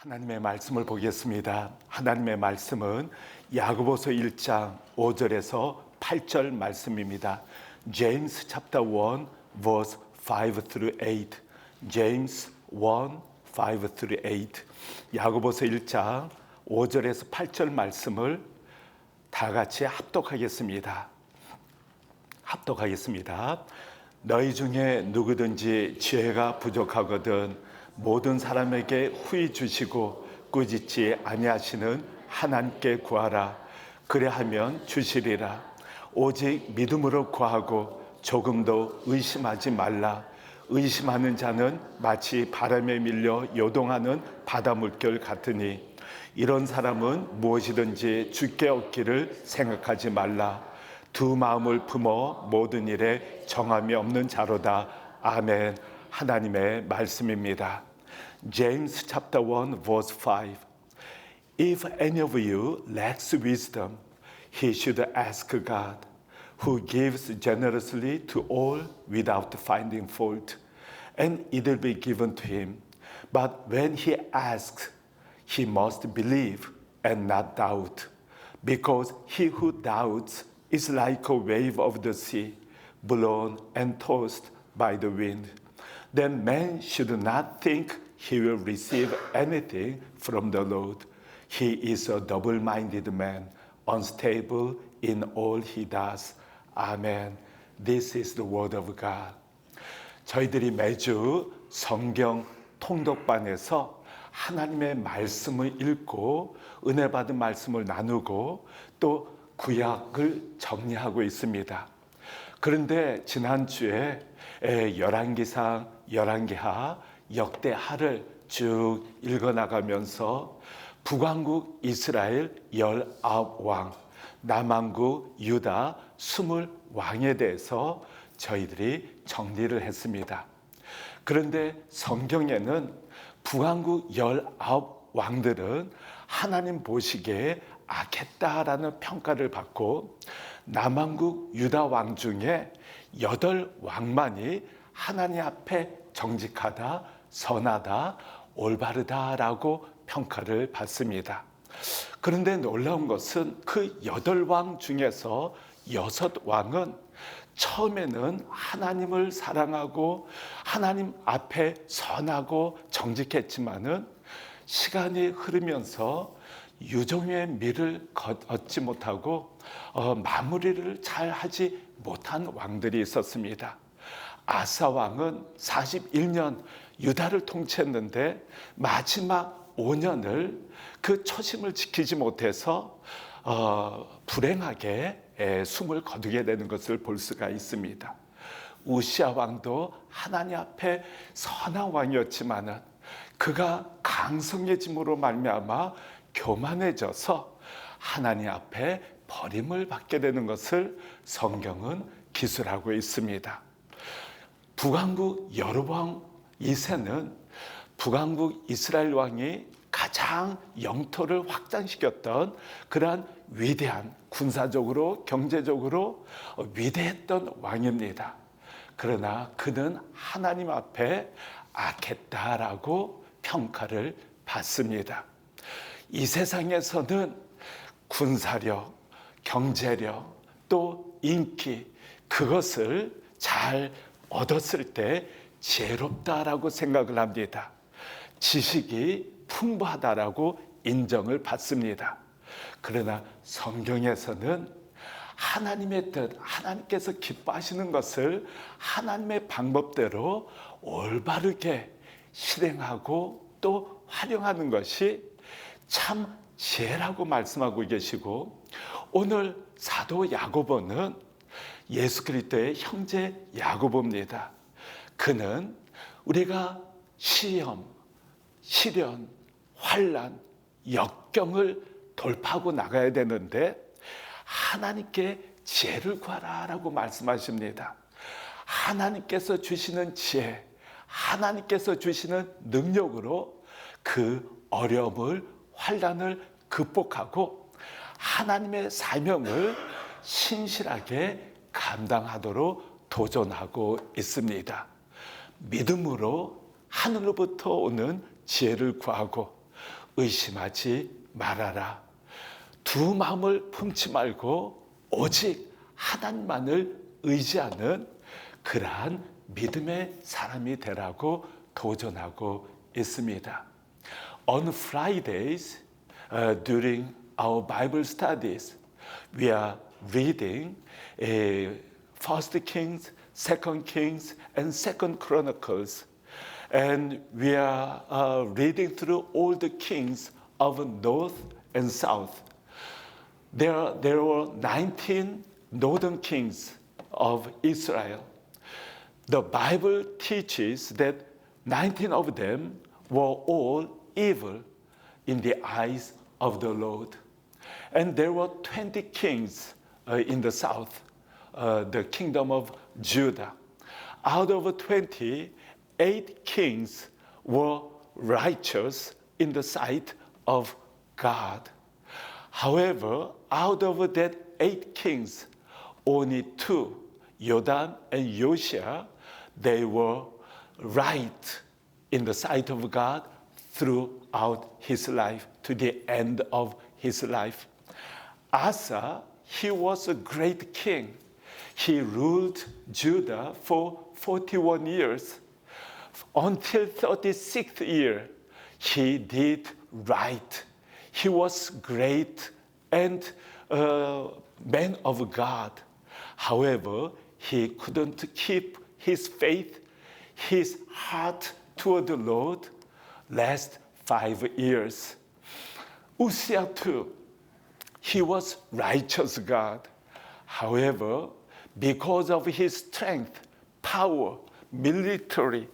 하나님의 말씀을 보겠습니다. 하나님의 말씀은 야고보서 1장 5절에서 8절 말씀입니다. James chapter 1 verse 5 through 8. James 1 5 through 8. 야고보서 1장 5절에서 8절 말씀을 다 같이 합독하겠습니다. 너희 중에 누구든지 지혜가 부족하거든 모든 사람에게 후히 주시고 꾸짖지 아니하시는 하나님께 구하라. 그래하면 주시리라. 오직 믿음으로 구하고 조금도 의심하지 말라. 의심하는 자는 마치 바람에 밀려 요동하는 바다 물결 같으니 이런 사람은 무엇이든지 주께 얻기를 생각하지 말라. 두 마음을 품어 모든 일에 정함이 없는 자로다. 아멘. 하나님의 말씀입니다. James chapter 1 verse 5. If any of you lacks wisdom, he should ask God, who gives generously to all without finding fault, and it will be given to him. But when he asks, he must believe and not doubt, because he who doubts is like a wave of the sea, blown and tossed by the wind. Then man should not think he will receive anything from the Lord. He is a double-minded man, unstable in all he does. Amen. This is the word of God. 저희들이 매주 성경 통독반에서 하나님의 말씀을 읽고 은혜 받은 말씀을 나누고 또 구약을 정리하고 있습니다. 그런데 지난주에 열왕기상, 열왕기하, 역대하를 쭉 읽어나가면서 북왕국 이스라엘 19왕, 남왕국 유다 20왕에 대해서 저희들이 정리를 했습니다. 그런데 성경에는 북왕국 19왕들은 하나님 보시기에 악했다라는 평가를 받고 남왕국 유다 왕 중에 8왕만이 하나님 앞에 정직하다, 선하다, 올바르다라고 평가를 받습니다. 그런데 놀라운 것은 그 8왕 중에서 6왕은 처음에는 하나님을 사랑하고 하나님 앞에 선하고 정직했지만은 시간이 흐르면서 유종의 미를 얻지 못하고 마무리를 잘 하지 못한 왕들이 있었습니다. 아사 왕은 41년 유다를 통치했는데 마지막 5년을 그 초심을 지키지 못해서 불행하게 숨을 거두게 되는 것을 볼 수가 있습니다. 우시아 왕도 하나님 앞에 선한 왕이었지만은 그가 강성해짐으로 말미암아 교만해져서 하나님 앞에 버림을 받게 되는 것을 성경은 기술하고 있습니다. 북왕국 여로보암 2세는 북왕국 이스라엘 왕이 가장 영토를 확장시켰던 그러한 위대한 군사적으로 경제적으로 위대했던 왕입니다. 그러나 그는 하나님 앞에 악했다라고 평가를 받습니다. 이 세상에서는 군사력, 경제력, 또 인기 그것을 잘 얻었을 때 지혜롭다라고 생각을 합니다. 지식이 풍부하다라고 인정을 받습니다. 그러나 성경에서는 하나님의 뜻, 하나님께서 기뻐하시는 것을 하나님의 방법대로 올바르게 실행하고 또 활용하는 것이 참 지혜라고 말씀하고 계시고, 오늘 사도 야고보는 예수 그리스도의 형제 야고보입니다. 그는 우리가 시험, 시련, 환난, 역경을 돌파하고 나가야 되는데 하나님께 지혜를 구하라라고 말씀하십니다. 하나님께서 주시는 지혜, 하나님께서 주시는 능력으로 그 어려움을, 환난을 극복하고 하나님의 사명을 신실하게 감당하도록 도전하고 있습니다. 믿음으로 하늘로부터 오는 지혜를 구하고 의심하지 말아라. 두 마음을 품지 말고 오직 하나님만을 의지하는 그러한 믿음의 사람이 되라고 도전하고 있습니다. On Fridays, during our Bible studies, we are reading First Kings, Second Kings, and Second Chronicles, and we are reading through all the kings of North and South. There were 19 northern kings of Israel. The Bible teaches that 19 of them were all evil in the eyes of the Lord. And there were 20 kings in the south, the kingdom of Judah. Out of 20, 8 kings were righteous in the sight of God. However, out of that 8 kings, only 2, Jotham and Josiah, they were right in the sight of God throughout his life, to the end of his life. Asa, he was a great king. He ruled Judah for 41 years. Until 36th year, he did right. He was great and man of God. However, he couldn't keep his faith, his heart toward the Lord, last 5 years. Uzziah too, he was righteous God. However, because of his strength, power, military,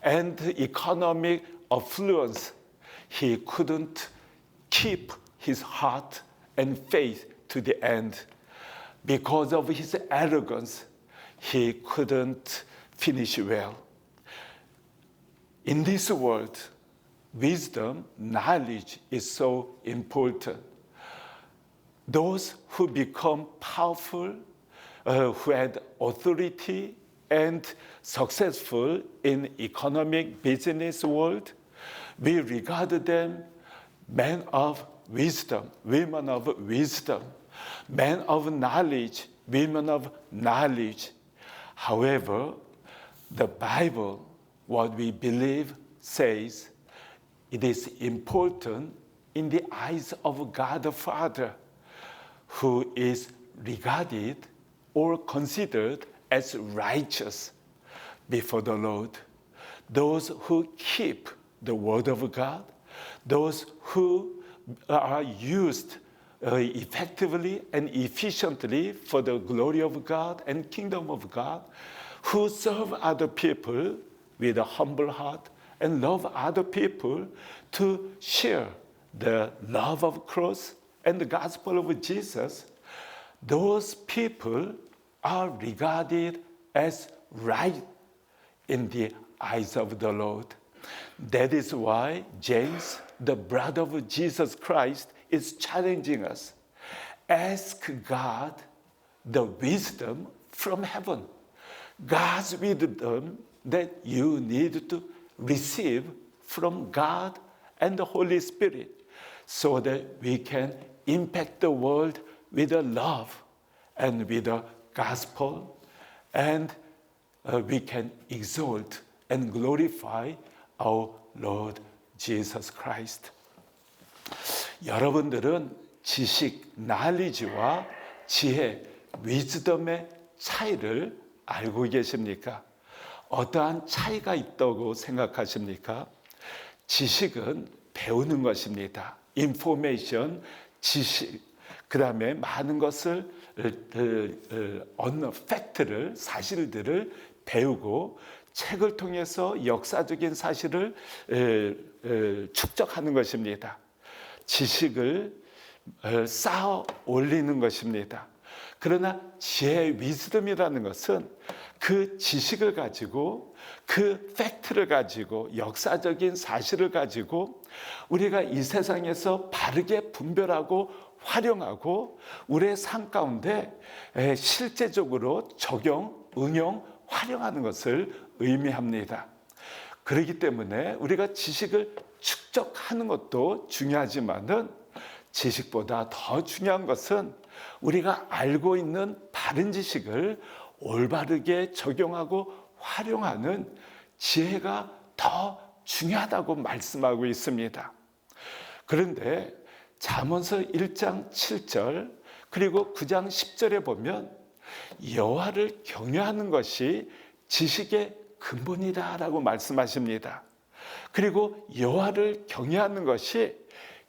and economic affluence, he couldn't keep his heart and faith to the end. Because of his arrogance, he couldn't finish well. In this world, wisdom, knowledge is so important. Those who become powerful, who had authority and successful in economic business world, we regard them men of wisdom, women of wisdom, men of knowledge, women of knowledge. However, the Bible, what we believe, says it is important in the eyes of God the Father, who is regarded or considered as righteous before the Lord. Those who keep the word of God, those who are used effectively and efficiently for the glory of God and kingdom of God, who serve other people with a humble heart and love other people to share the love of cross and the gospel of Jesus, those people are regarded as right in the eyes of the Lord. That is why James, the brother of Jesus Christ, is challenging us. Ask God the wisdom from heaven. God's wisdom that you need to receive from God and the Holy Spirit, so that we can impact the world with a love and with a gospel, and we can exalt and glorify our Lord Jesus Christ. 여러분들은 지식, knowledge와 지혜, wisdom의 차이를 알고 계십니까? 어떠한 차이가 있다고 생각하십니까? 지식은 배우는 것입니다. information, 지식, 그 다음에 많은 것을 얻는 팩트를, 사실들을 배우고 책을 통해서 역사적인 사실을 축적하는 것입니다. 지식을 쌓아 올리는 것입니다. 그러나 지혜의 위즈덤이라는 것은 그 지식을 가지고, 그 팩트를 가지고, 역사적인 사실을 가지고 우리가 이 세상에서 바르게 분별하고 활용하고 우리의 삶 가운데 실제적으로 적용, 응용, 활용하는 것을 의미합니다. 그렇기 때문에 우리가 지식을 축적하는 것도 중요하지만은 지식보다 더 중요한 것은 우리가 알고 있는 바른 지식을 올바르게 적용하고 활용하는 지혜가 더 중요하다고 말씀하고 있습니다. 그런데 잠언서 1장 7절 그리고 9장 10절에 보면 여호와를 경외하는 것이 지식의 근본이다라고 말씀하십니다. 그리고 여호와를 경외하는 것이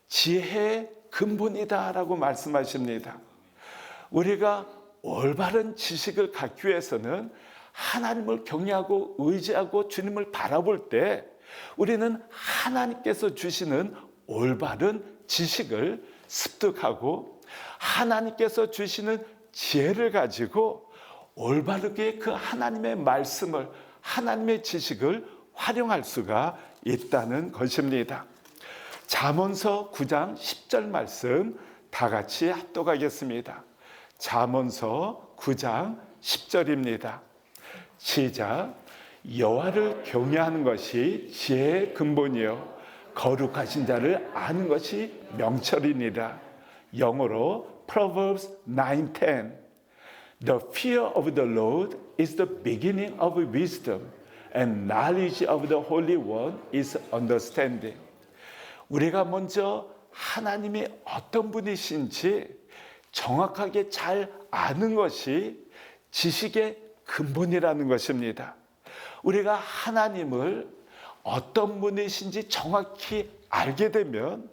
지혜의 근본이다라고 말씀하십니다. 우리가 올바른 지식을 갖기 위해서는 하나님을 경외하고 의지하고 주님을 바라볼 때 우리는 하나님께서 주시는 올바른 지식을 습득하고 하나님께서 주시는 지혜를 가지고 올바르게 그 하나님의 말씀을 하나님의 지식을 활용할 수가 있다는 것입니다. 잠언서 9장 10절 말씀 다 같이 합독하겠습니다. 잠언서 9장 10절입니다. 시작. 여호와를 경외하는 것이 지혜의 근본이요 거룩하신 자를 아는 것이 명철이니라. 영어로 Proverbs 9:10. The fear of the Lord is the beginning of wisdom, and knowledge of the Holy One is understanding. 우리가 먼저 하나님이 어떤 분이신지 정확하게 잘 아는 것이 지식의 근본이라는 것입니다. 우리가 하나님을 어떤 분이신지 정확히 알게 되면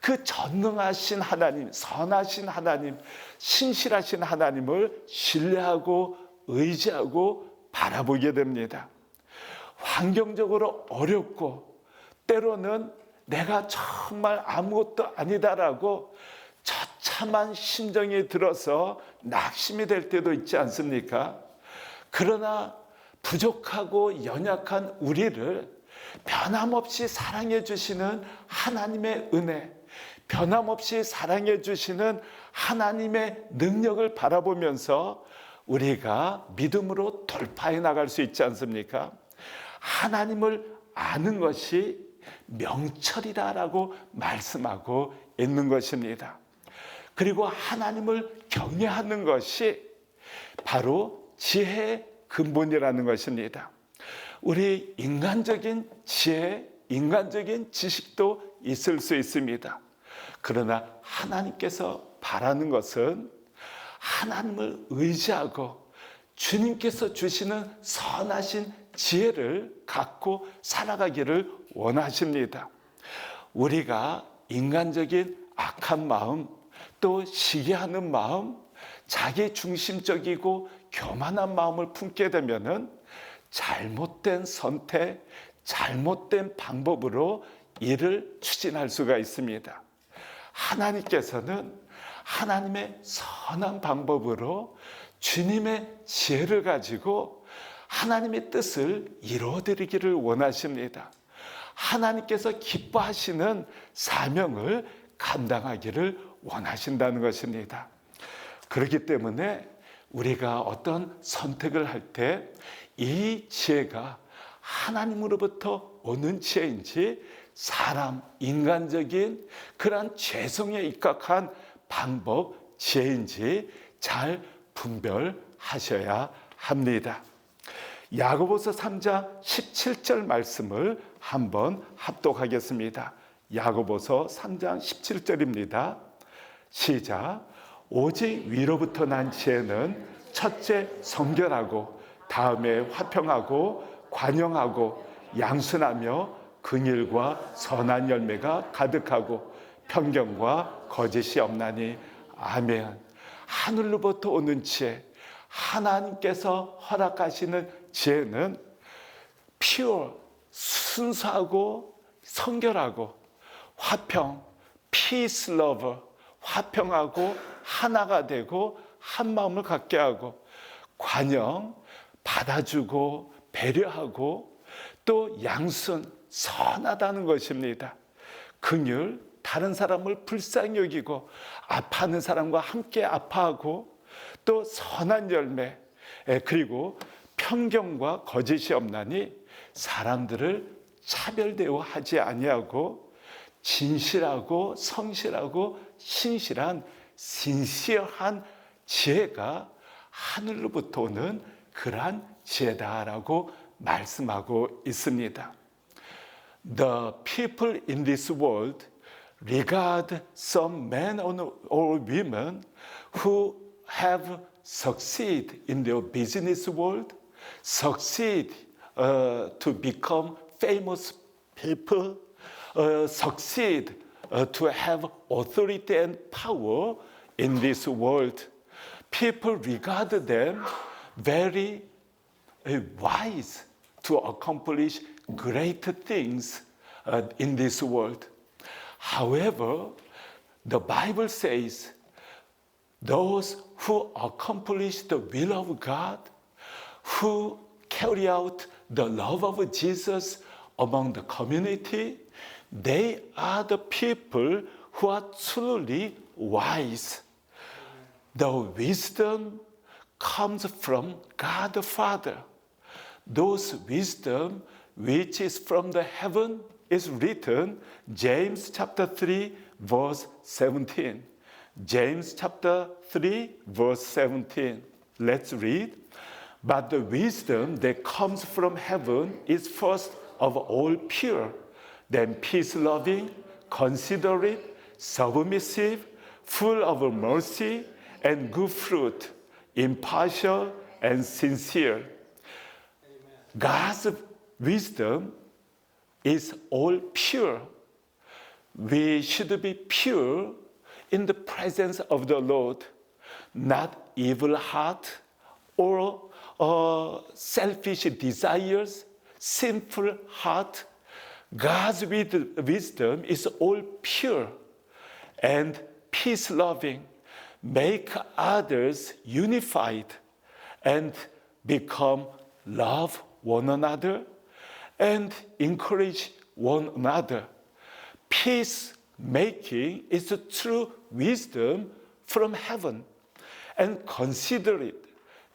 그 전능하신 하나님, 선하신 하나님, 신실하신 하나님을 신뢰하고 의지하고 바라보게 됩니다. 환경적으로 어렵고 때로는 내가 정말 아무것도 아니다라고 처참한 심정이 들어서 낙심이 될 때도 있지 않습니까? 그러나 부족하고 연약한 우리를 변함없이 사랑해 주시는 하나님의 은혜, 변함없이 사랑해 주시는 하나님의 능력을 바라보면서 우리가 믿음으로 돌파해 나갈 수 있지 않습니까? 하나님을 아는 것이 명철이다라고 말씀하고 있는 것입니다. 그리고 하나님을 경외하는 것이 바로 지혜의 근본이라는 것입니다. 우리 인간적인 지혜, 인간적인 지식도 있을 수 있습니다. 그러나 하나님께서 바라는 것은 하나님을 의지하고 주님께서 주시는 선하신 지혜를 갖고 살아가기를 원하십니다. 우리가 인간적인 악한 마음, 또 시기하는 마음, 자기 중심적이고 교만한 마음을 품게 되면은 잘못된 선택, 잘못된 방법으로 일을 추진할 수가 있습니다. 하나님께서는 하나님의 선한 방법으로 주님의 지혜를 가지고 하나님의 뜻을 이루어드리기를 원하십니다. 하나님께서 기뻐하시는 사명을 감당하기를 원하신다는 것입니다. 그렇기 때문에 우리가 어떤 선택을 할 때 이 지혜가 하나님으로부터 오는 지혜인지 사람, 인간적인 그러한 죄성에 입각한 방법, 지혜인지 잘 분별하셔야 합니다. 야고보서 3장 17절 말씀을 한번 합독하겠습니다. 야고보서 3장 17절입니다. 시작. 오직 위로부터 난 지혜는 첫째 성결하고 다음에 화평하고 관용하고 양순하며 긍휼과 선한 열매가 가득하고 편견과 거짓이 없나니 아멘. 하늘로부터 오는 지혜, 하나님께서 허락하시는 지혜는 pure, 순수하고 성결하고 화평, peace lover, 화평하고 하나가 되고 한 마음을 갖게 하고 관용, 받아주고 배려하고 또 양순, 선하다는 것입니다. 긍휼, 다른 사람을 불쌍히 여기고 아파하는 사람과 함께 아파하고 또 선한 열매, 그리고 편견과 거짓이 없나니 사람들을 차별되어 하지 아니하고 진실하고 성실하고 신실한 신실한 지혜가 하늘로부터 오는 그러한 지혜다라고 말씀하고 있습니다. The people in this world regard some men or women who have succeeded in their business world, succeed to become famous people, succeed to have authority and power in this world. People regard them very wise to accomplish great things in this world. However, the Bible says those who accomplish the will of God, who carry out the love of Jesus among the community, they are the people who are truly wise. The wisdom comes from God the Father. Those wisdom which is from the heaven is written, James chapter 3 verse 17. James chapter 3 verse 17. Let's read. But the wisdom that comes from heaven is first of all pure, then peace-loving, considerate, submissive, full of mercy and good fruit, impartial and sincere. God's wisdom is all pure. We should be pure in the presence of the Lord, not evil heart or selfish desires, sinful heart. God's wisdom is all pure and peace-loving, make others unified and become love one another and encourage one another. Peacemaking is the true wisdom from heaven, and considerate,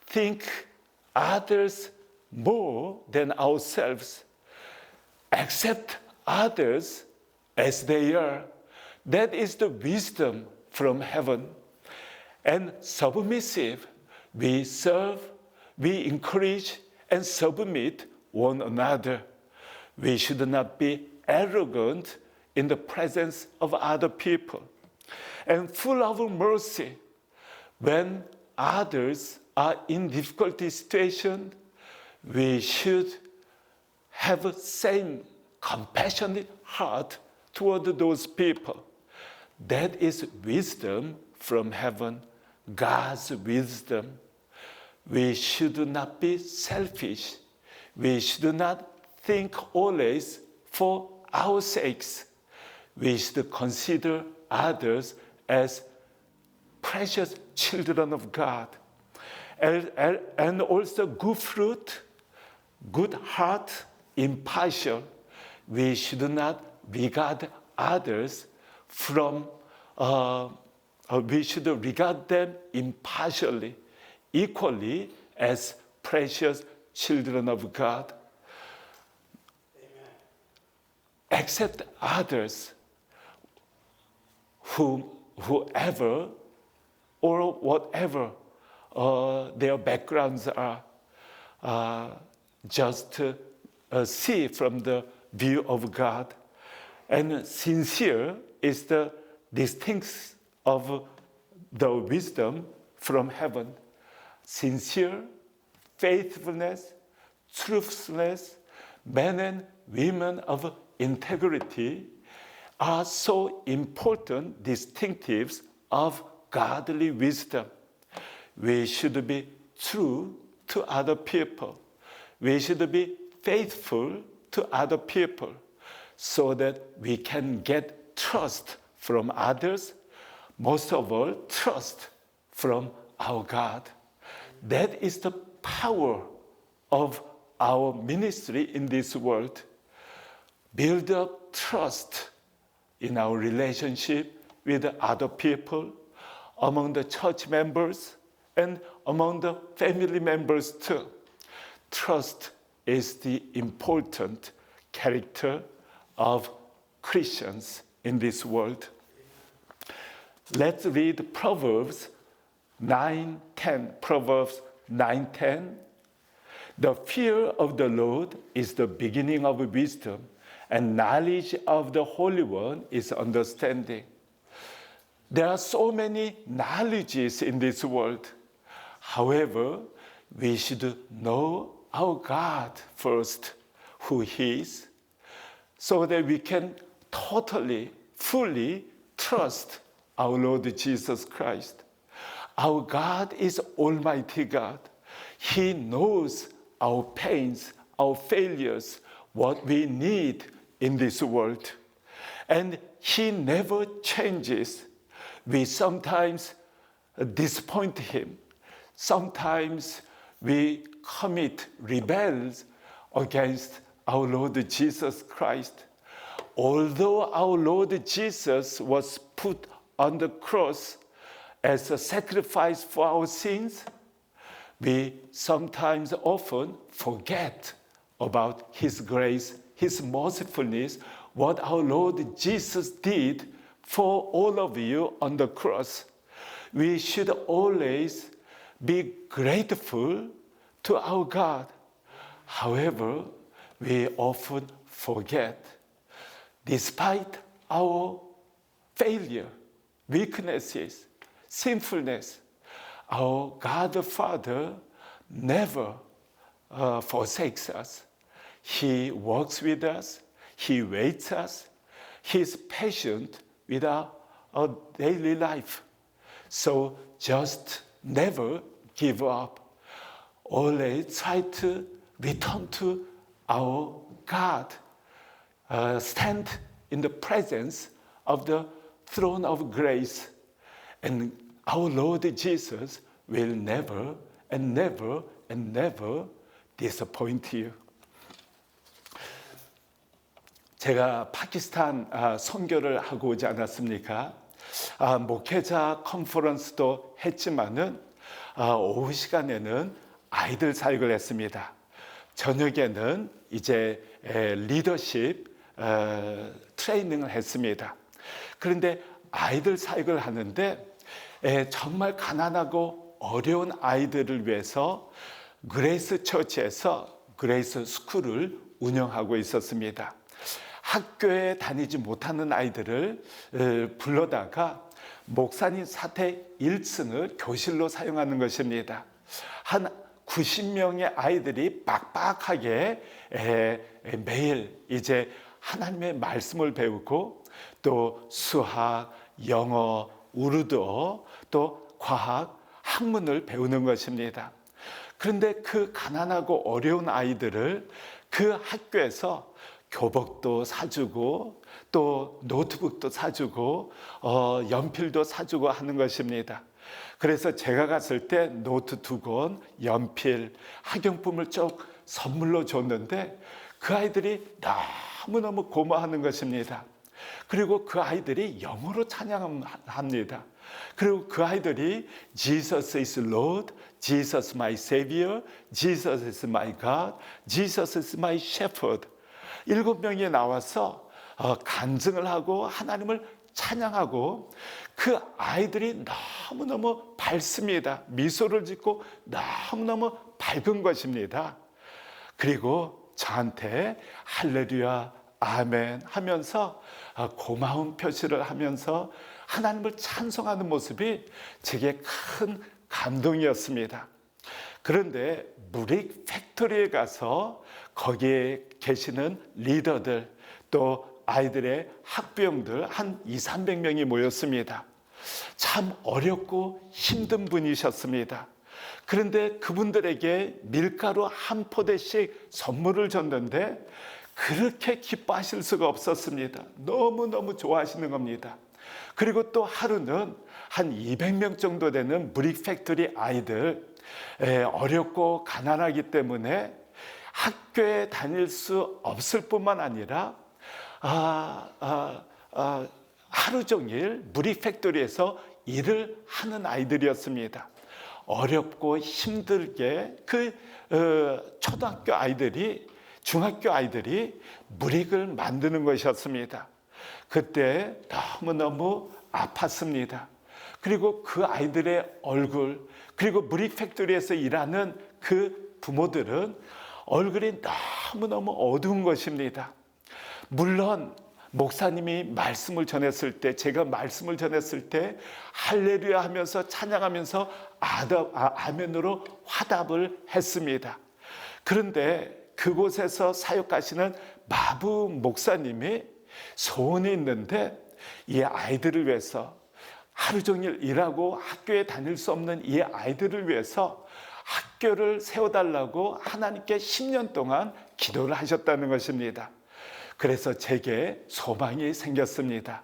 think others more than ourselves, accept others as they are. That is the wisdom from heaven. And submissive, we serve, we encourage and submit one another. We should not be arrogant in the presence of other people. And full of mercy, when others are in difficult situation, we should have the same compassionate heart toward those people. That is wisdom from heaven, God's wisdom. We should not be selfish. We should not think always for our sakes. We should consider others as precious children of God. And also good fruit, good heart, impartial. We should not regard others we should regard them impartially, equally as precious children of God. Amen. Accept others, whoever or whatever their backgrounds are, just see from the view of God. And sincere is the distinct of the wisdom from heaven. Sincere, faithfulness, truthfulness, men and women of integrity are so important distinctives of godly wisdom. We should be true to other people. We should be faithful to other people so that we can get trust from others, most of all, trust from our God. That is the power of our ministry in this world. Build up trust in our relationship with other people, among the church members, and among the family members too. Trust is the important character of Christians in this world. Let's read Proverbs 9:10. Proverbs 9:10. The fear of the Lord is the beginning of wisdom, and knowledge of the Holy One is understanding. There are so many knowledges in this world. However, we should know our God first, who He is, so that we can totally, fully trust our Lord Jesus Christ. Our God is Almighty God. He knows our pains, our failures, what we need in this world. And He never changes. We sometimes disappoint Him. Sometimes we commit rebels against our Lord Jesus Christ. Although our Lord Jesus was put on the cross as a sacrifice for our sins, we sometimes often forget about His grace, His mercifulness, what our Lord Jesus did for all of you on the cross. We should always be grateful to our God. However, we often forget, despite our failure, weaknesses, sinfulness, our God the Father never forsakes us. He walks with us. He waits us. He is patient with our daily life. So just never give up. Always try to return to our God. Stand in the presence of the throne of grace. And our Lord Jesus will never and never and never disappoint you. 제가 파키스탄 선교를 하고 오지 않았습니까? 목회자 컨퍼런스도 했지만은 오후 시간에는 아이들 사역을 했습니다. 저녁에는 이제 리더십 트레이닝을 했습니다. 그런데 아이들 사역을 하는데 정말 가난하고 어려운 아이들을 위해서 그레이스 처치에서 그레이스 스쿨을 운영하고 있었습니다. 학교에 다니지 못하는 아이들을 불러다가 목사님 사택 1층을 교실로 사용하는 것입니다. 한 90명의 아이들이 빡빡하게 매일 이제 하나님의 말씀을 배우고 또 수학, 영어, 우르드어, 또 과학, 학문을 배우는 것입니다. 그런데 그 가난하고 어려운 아이들을 그 학교에서 교복도 사주고 또 노트북도 사주고 연필도 사주고 하는 것입니다. 그래서 제가 갔을 때 노트 2권, 연필, 학용품을 쭉 선물로 줬는데 그 아이들이 너무너무 고마워하는 것입니다. 그리고 그 아이들이 영어로 찬양합니다. 그리고 그 아이들이 Jesus is Lord, Jesus my Savior, Jesus is my God, Jesus is my Shepherd. 7명이 나와서 간증을 하고 하나님을 찬양하고 그 아이들이 너무너무 밝습니다. 미소를 짓고 너무너무 밝은 것입니다. 그리고 저한테 할렐루야, 아멘 하면서 고마운 표시를 하면서 하나님을 찬송하는 모습이 제게 큰 감동이었습니다. 그런데 무릭 팩토리에 가서 거기에 계시는 리더들 또 아이들의 학부형들 한 200~300명이 모였습니다. 참 어렵고 힘든 분이셨습니다. 그런데 그분들에게 밀가루 한 포대씩 선물을 줬는데 그렇게 기뻐하실 수가 없었습니다. 너무너무 좋아하시는 겁니다. 그리고 또 하루는 한 200명 정도 되는 무릭 팩토리 아이들 어렵고 가난하기 때문에 학교에 다닐 수 없을 뿐만 아니라 하루 종일 무릭 팩토리에서 일을 하는 아이들이었습니다. 어렵고 힘들게 그 초등학교 아이들이 중학교 아이들이 물익을 만드는 것이었습니다. 그때 너무너무 아팠습니다. 그리고 그 아이들의 얼굴, 그리고 물익 팩토리에서 일하는 그 부모들은 얼굴이 너무너무 어두운 것입니다. 물론 목사님이 말씀을 전했을 때, 제가 말씀을 전했을 때 할렐루야 하면서 찬양하면서 아멘으로 화답을 했습니다. 그런데 그곳에서 사역하시는 마부 목사님이 소원이 있는데, 이 아이들을 위해서, 하루 종일 일하고 학교에 다닐 수 없는 이 아이들을 위해서 학교를 세워달라고 하나님께 10년 동안 기도를 하셨다는 것입니다. 그래서 제게 소망이 생겼습니다.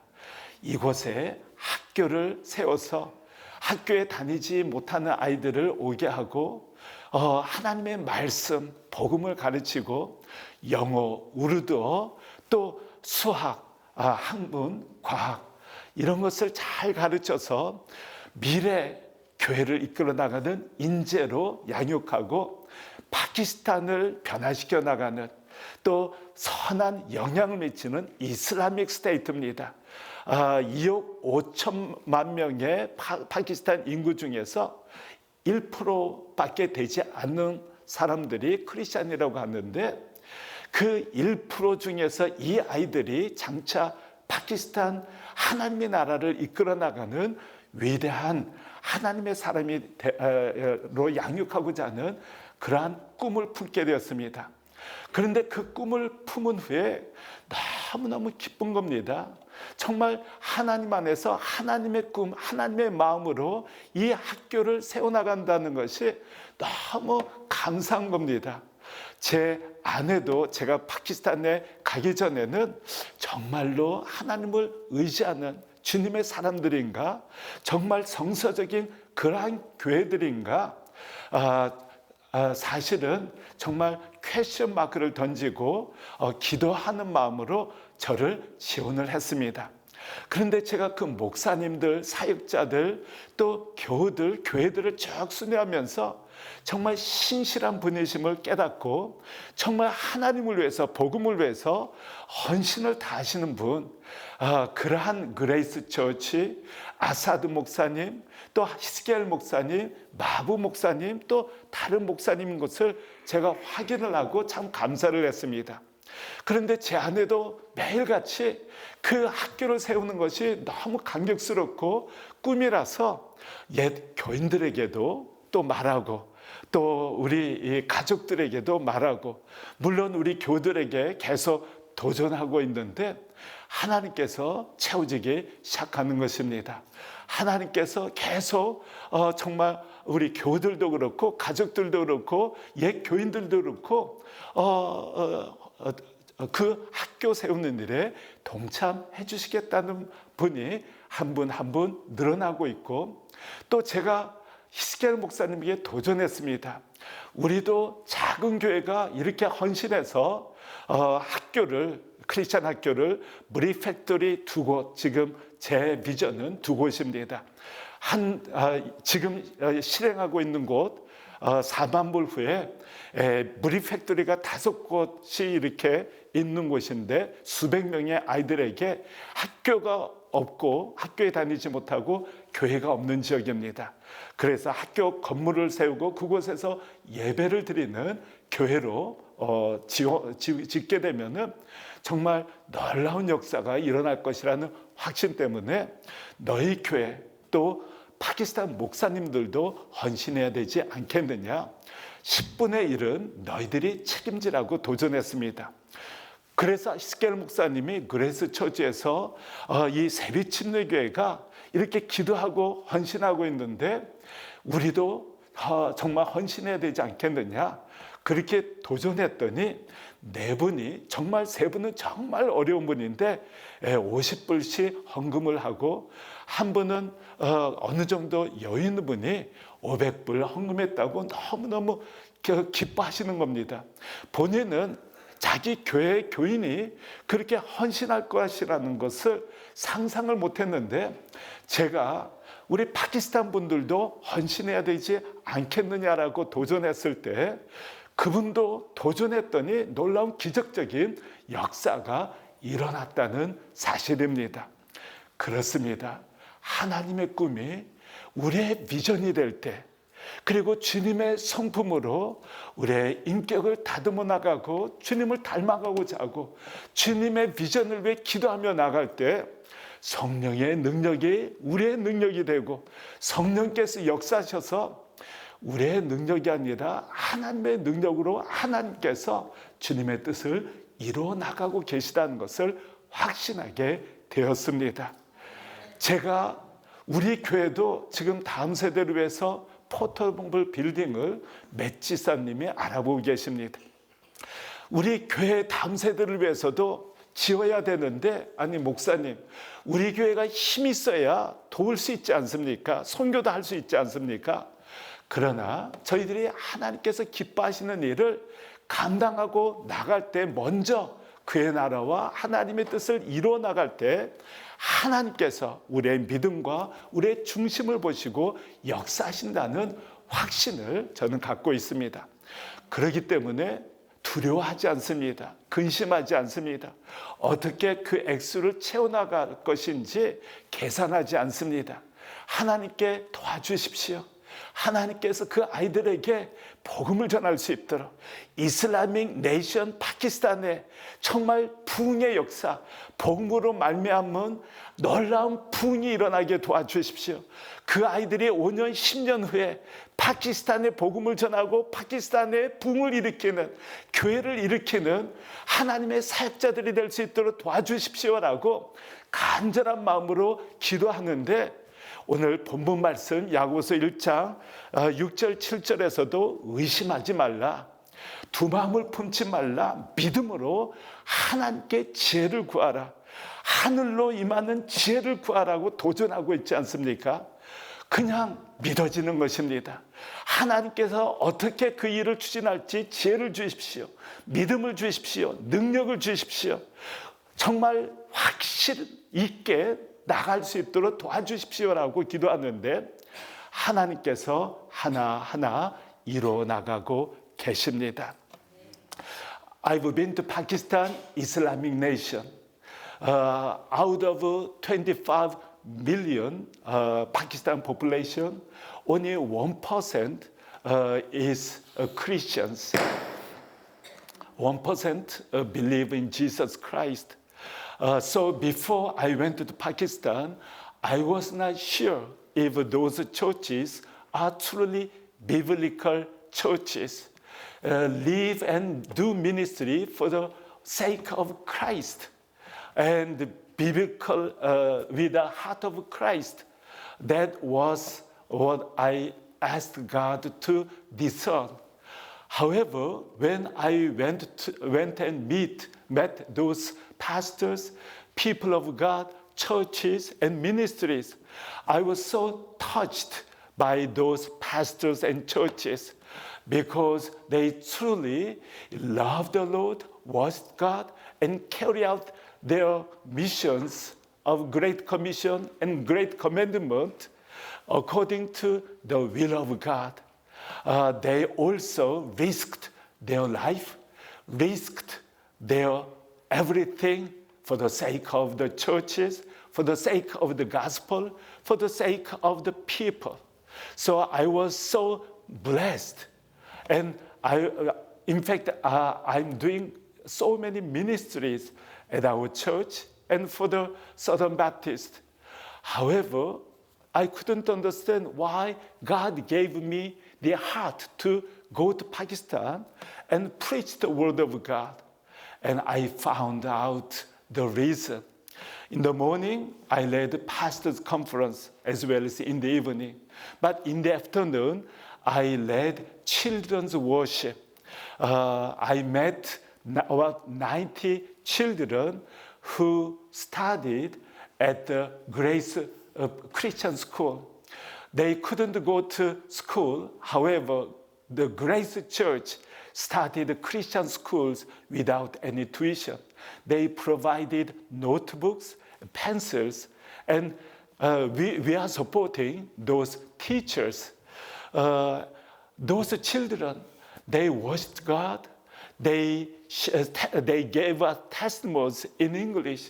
이곳에 학교를 세워서 학교에 다니지 못하는 아이들을 오게 하고 하나님의 말씀, 복음을 가르치고 영어, 우르드어, 또 수학, 학문, 과학 이런 것을 잘 가르쳐서 미래 교회를 이끌어 나가는 인재로 양육하고 파키스탄을 변화시켜 나가는, 또 선한 영향을 미치는 이슬라믹 스테이트입니다. 2억 5천만 명의 파키스탄 인구 중에서 1%밖에 되지 않는 사람들이 크리스찬이라고 하는데, 그 1% 중에서 이 아이들이 장차 파키스탄 하나님의 나라를 이끌어 나가는 위대한 하나님의 사람으로 양육하고자 하는 그러한 꿈을 품게 되었습니다. 그런데 그 꿈을 품은 후에 너무너무 기쁜 겁니다. 정말 하나님 안에서 하나님의 꿈, 하나님의 마음으로 이 학교를 세워나간다는 것이 너무 감사한 겁니다. 제 아내도 제가 파키스탄에 가기 전에는 정말로 하나님을 의지하는 주님의 사람들인가? 정말 성서적인 그러한 교회들인가? 사실은 정말 퀘스천 마크를 던지고 기도하는 마음으로 저를 지원을 했습니다. 그런데 제가 그 목사님들, 사역자들, 또 교우들, 교회들을 쭉 순회하면서 정말 신실한 분이심을 깨닫고 정말 하나님을 위해서, 복음을 위해서 헌신을 다하시는 분, 그러한 그레이스 처치, 아사드 목사님, 또 히스기엘 목사님, 마부 목사님, 또 다른 목사님인 것을 제가 확인을 하고 참 감사를 했습니다. 그런데 제 아내도 매일같이 그 학교를 세우는 것이 너무 감격스럽고 꿈이라서 옛 교인들에게도 또 말하고, 또 우리 가족들에게도 말하고, 물론 우리 교우들에게 계속 도전하고 있는데 하나님께서 채워지기 시작하는 것입니다. 하나님께서 계속 정말 우리 교우들도 그렇고 가족들도 그렇고 옛 교인들도 그렇고 그 학교 세우는 일에 동참해 주시겠다는 분이 한 분 한 분 늘어나고 있고, 또 제가 히스기엘 목사님에게 도전했습니다. 우리도 작은 교회가 이렇게 헌신해서 학교를, 크리스찬 학교를 물익 팩토리 2곳, 지금 제 비전은 2곳입니다. 지금 실행하고 있는 곳 4만 불 후에 물익 팩토리가 5곳이 이렇게 있는 곳인데, 수백 명의 아이들에게 학교가 없고 학교에 다니지 못하고 교회가 없는 지역입니다. 그래서 학교 건물을 세우고 그곳에서 예배를 드리는 교회로 짓게 되면은 정말 놀라운 역사가 일어날 것이라는 확신 때문에 너희 교회, 또 파키스탄 목사님들도 헌신해야 되지 않겠느냐, 10분의 1은 너희들이 책임지라고 도전했습니다. 그래서 히스기엘 목사님이 그레이스 처치에서 이 세비침례교회가 이렇게 기도하고 헌신하고 있는데 우리도 정말 헌신해야 되지 않겠느냐, 그렇게 도전했더니 4분이, 정말 3분은 정말 어려운 분인데 50불씩 헌금을 하고, 한 분은 어느 정도 여유 있는 분이 500불 헌금했다고 너무너무 기뻐하시는 겁니다. 본인은 자기 교회 교인이 그렇게 헌신할 것이라는 것을 상상을 못했는데, 제가 우리 파키스탄 분들도 헌신해야 되지 않겠느냐라고 도전했을 때 그분도 도전했더니 놀라운 기적적인 역사가 일어났다는 사실입니다. 그렇습니다. 하나님의 꿈이 우리의 비전이 될 때, 그리고 주님의 성품으로 우리의 인격을 다듬어 나가고 주님을 닮아가고자 하고 주님의 비전을 위해 기도하며 나갈 때 성령의 능력이 우리의 능력이 되고 성령께서 역사하셔서 우리의 능력이 아니라 하나님의 능력으로 하나님께서 주님의 뜻을 이루어 나가고 계시다는 것을 확신하게 되었습니다. 제가 우리 교회도 지금 다음 세대를 위해서 포터블 빌딩을 맷 지사님이 알아보고 계십니다. 우리 교회 다음 세대를 위해서도 지어야 되는데, 아니 목사님, 우리 교회가 힘이 있어야 도울 수 있지 않습니까? 선교도 할 수 있지 않습니까? 그러나 저희들이 하나님께서 기뻐하시는 일을 감당하고 나갈 때 먼저 그의 나라와 하나님의 뜻을 이루어 나갈 때 하나님께서 우리의 믿음과 우리의 중심을 보시고 역사하신다는 확신을 저는 갖고 있습니다. 그렇기 때문에 두려워하지 않습니다. 근심하지 않습니다. 어떻게 그 액수를 채워나갈 것인지 계산하지 않습니다. 하나님께 도와주십시오. 하나님께서 그 아이들에게 복음을 전할 수 있도록 이슬라믹 네이션 파키스탄에 정말 부흥의 역사, 복음으로 말미암은 놀라운 부흥이 일어나게 도와주십시오. 그 아이들이 5년, 10년 후에 파키스탄에 복음을 전하고 파키스탄에 부흥을 일으키는, 교회를 일으키는 하나님의 사역자들이 될 수 있도록 도와주십시오라고 간절한 마음으로 기도하는데, 오늘 본문 말씀 야고보서 1장 6절 7절에서도 의심하지 말라, 두 마음을 품지 말라, 믿음으로 하나님께 지혜를 구하라, 하늘로 임하는 지혜를 구하라고 도전하고 있지 않습니까? 그냥 믿어지는 것입니다. 하나님께서 어떻게 그 일을 추진할지 지혜를 주십시오. 믿음을 주십시오. 능력을 주십시오. 정말 확실 있게 나갈 수 있도록 도와주십시오라고 기도하는데 하나님께서 하나하나 이루어 나가고 계십니다. I've been to Pakistan, Islamic nation. Out of 25 million Pakistan population, only 1% is Christians. 1% believe in Jesus Christ. So before I went to Pakistan, I was not sure if those churches are truly biblical churches. Live and do ministry for the sake of Christ and biblical with the heart of Christ. That was what I asked God to discern. However, when I went and met those pastors, people of God, churches, and ministries, I was so touched by those pastors and churches because they truly love the Lord, worship God, and carry out their missions of Great Commission and Great Commandment according to the will of God. They also risked their life, risked their everything for the sake of the churches, for the sake of the gospel, for the sake of the people. So I was so blessed. And in fact, I'm doing so many ministries at our church and for the Southern Baptist. However, I couldn't understand why God gave me the heart to go to Pakistan and preach the word of God. And I found out the reason. In the morning, I led a pastor's conference as well as in the evening. But in the afternoon, I led children's worship. I met about 90 children who studied at the Grace Christian School. They couldn't go to school. However, the Grace Church started Christian schools without any tuition. They provided notebooks, pencils, and we are supporting those teachers. Those children They worshiped God. They gave us testimonies in English.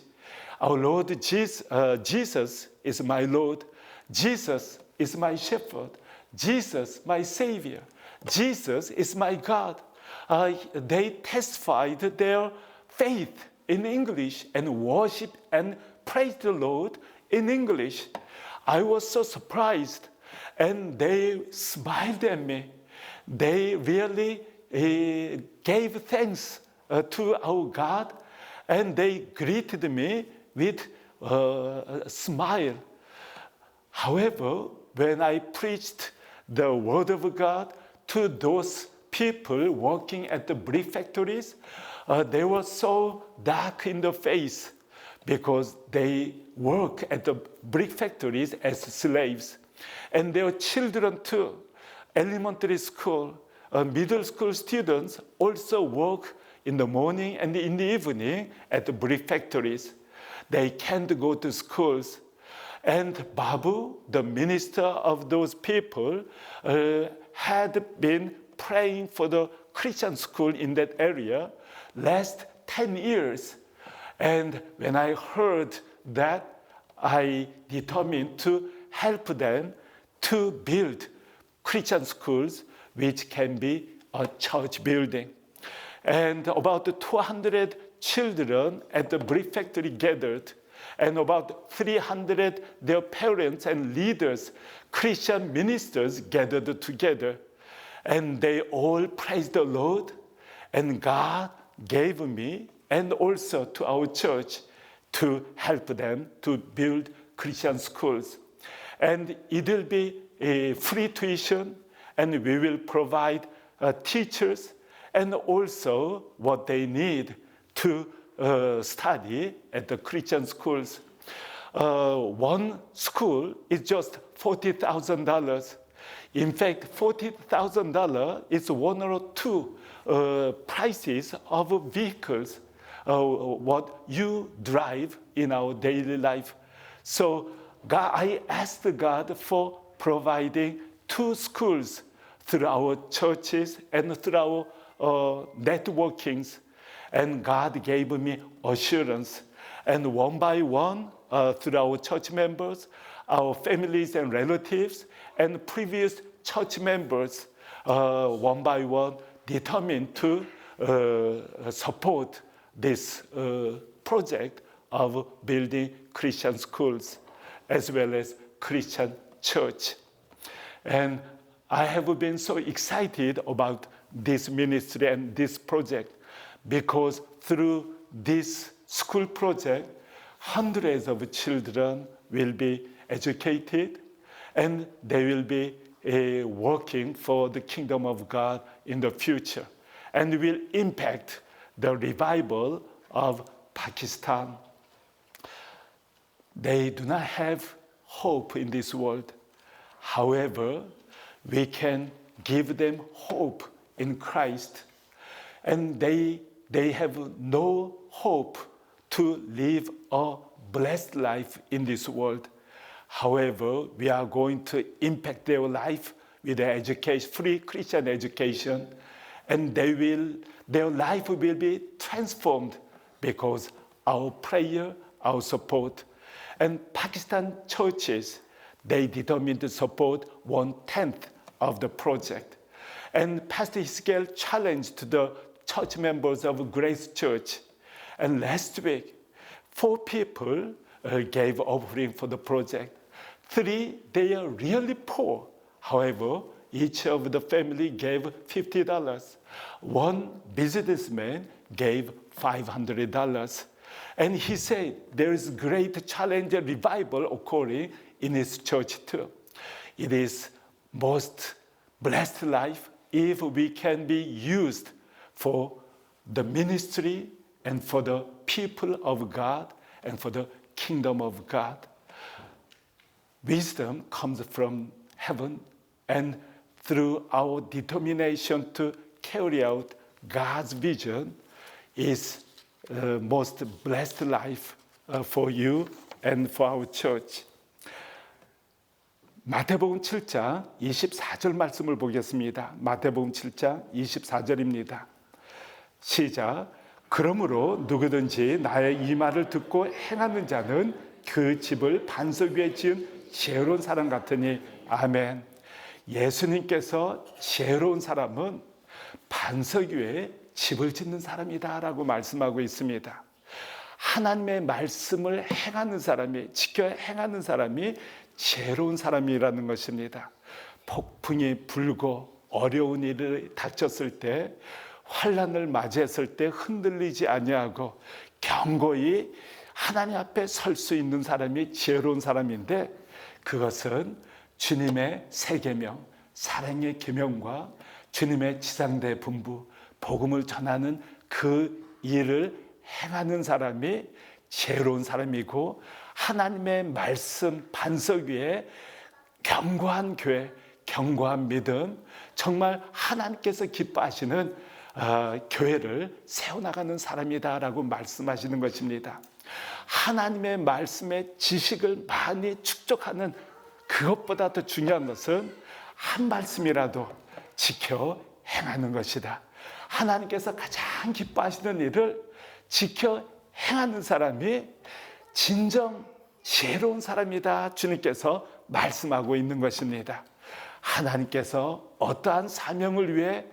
Our Lord Jesus is my Lord. Jesus is my shepherd. Jesus, my Savior. Jesus is my God. They testified their faith in English and worship and praise the Lord in English. I was so surprised, and they smiled at me. They really gave thanks to our God, and they greeted me with a smile. However, when I preached the word of God to those people working at the brick factories, they were so dark in the face because they work at the brick factories as slaves. And their children too, elementary school, middle school students also work in the morning and in the evening at the brick factories. They can't go to schools. And Babu, the minister of those people, had been praying for the Christian school in that area last 10 years. And when I heard that, I determined to help them to build Christian schools, which can be a church building. And about 200 children at the brick factory gathered, and about 300 their parents and leaders, Christian ministers gathered together. And they all praised the Lord, and God gave me and also to our church to help them to build Christian schools. And it will be a free tuition, and we will provide teachers and also what they need to study at the Christian schools. One school is just $40,000. In fact, $40,000 is one or two prices of vehicles, what you drive in our daily life. So I asked God for providing two schools through our churches and through our networkings. And God gave me assurance. And one by one, through our church members, our families and relatives, and previous church members, one by one, determined to support this project of building Christian schools as well as Christian church. And I have been so excited about this ministry and this project because through this school project, hundreds of children will be educated and they will be working for the kingdom of God in the future and will impact the revival of Pakistan. They do not have hope in this world. However, we can give them hope in Christ. And they have no hope to live a blessed life in this world. However, we are going to impact their life with their education, free Christian education, and their life will be transformed because our prayer, our support. And Pakistan churches, they determined to support 1/10 of the project. And Pastor Hiskel challenged the church members of Grace Church. And last week, 4 people gave offering for the project. 3, they are really poor. However, each of the family gave $50. One businessman gave $500. And he said there is great challenge and revival occurring in his church too. It is most blessed life if we can be used for the ministry and for the people of God and for the kingdom of God. Wisdom comes from heaven, and through our determination to carry out God's vision is most blessed life for you and for our church. 마태복음 7장 24절 말씀을 보겠습니다. 마태복음 7장 24절입니다. 시작. 그러므로 누구든지 나의 이 말을 듣고 행하는 자는 그 집을 반석 위에 지은 지혜로운 사람 같으니. 아멘. 예수님께서 지혜로운 사람은 반석 위에 집을 짓는 사람이다 라고 말씀하고 있습니다. 하나님의 말씀을 행하는 사람이, 지켜 행하는 사람이 지혜로운 사람이라는 것입니다. 폭풍이 불고 어려운 일이 닥쳤을 때, 환난을 맞이했을 때 흔들리지 아니하고 견고히 하나님 앞에 설 수 있는 사람이 지혜로운 사람인데, 그것은 주님의 세 계명, 사랑의 계명과 주님의 지상대 분부, 복음을 전하는 그 일을 행하는 사람이 지혜로운 사람이고, 하나님의 말씀 반석 위에 견고한 교회, 견고한 믿음, 정말 하나님께서 기뻐하시는 교회를 세워나가는 사람이다라고 말씀하시는 것입니다. 하나님의 말씀의 지식을 많이 축적하는, 그것보다 더 중요한 것은 한 말씀이라도 지켜 행하는 것이다. 하나님께서 가장 기뻐하시는 일을 지켜 행하는 사람이 진정 지혜로운 사람이다, 주님께서 말씀하고 있는 것입니다. 하나님께서 어떠한 사명을 위해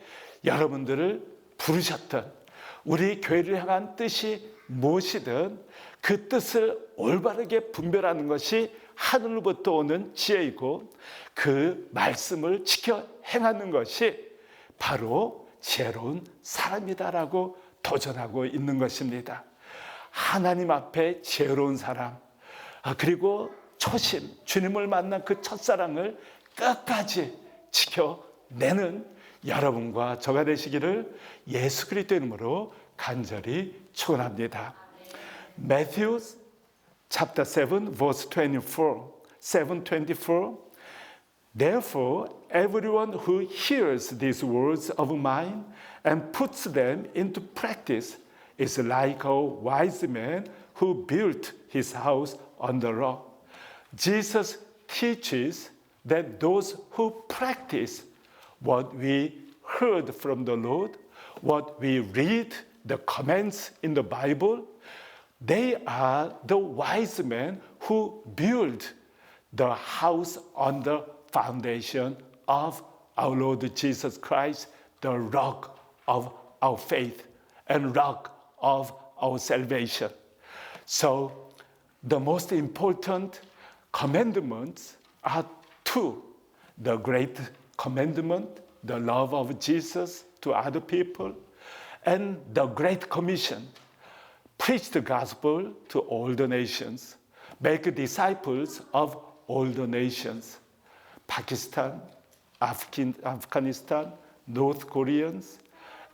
여러분들을 부르셨든, 우리 교회를 향한 뜻이 무엇이든 그 뜻을 올바르게 분별하는 것이 하늘로부터 오는 지혜이고, 그 말씀을 지켜 행하는 것이 바로 지혜로운 사람이다라고 도전하고 있는 것입니다. 하나님 앞에 지혜로운 사람, 그리고 초심, 주님을 만난 그 첫사랑을 끝까지 지켜내는 여러분과 저가 되시기를 예수 그리스도 이름으로 간절히 축원합니다. Matthew chapter 7 verse 24, 7:24. Therefore, everyone who hears these words of mine and puts them into practice is like a wise man who built his house on the rock. Jesus teaches that those who practice what we heard from the Lord, what we read, the commands in the Bible, they are the wise men who build the house on the foundation of our Lord Jesus Christ, the rock of our faith and rock of our salvation. So the most important commandments are two. The great commandment, the love of Jesus to other people, and the great commission, preach the gospel to all the nations, make disciples of all the nations. Pakistan, Afghanistan, North Koreans,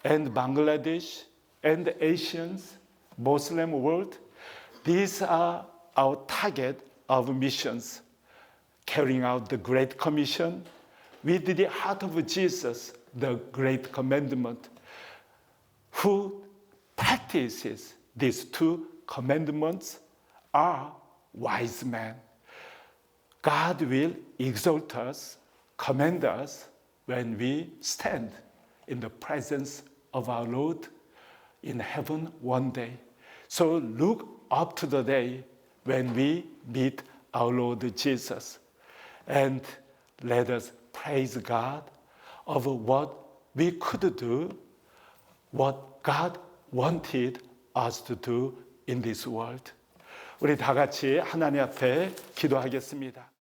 and Bangladesh, and the Asians, Muslim world, these are our target of missions, carrying out the Great Commission with the heart of Jesus, the Great Commandment. Who practices these two commandments are wise men. God will exalt us, commend us when we stand in the presence of our Lord in heaven one day. So look up to the day when we meet our Lord Jesus, and let us praise God of what we could do, what God wanted us to do in this world. 우리 다 같이 하나님 앞에 기도하겠습니다.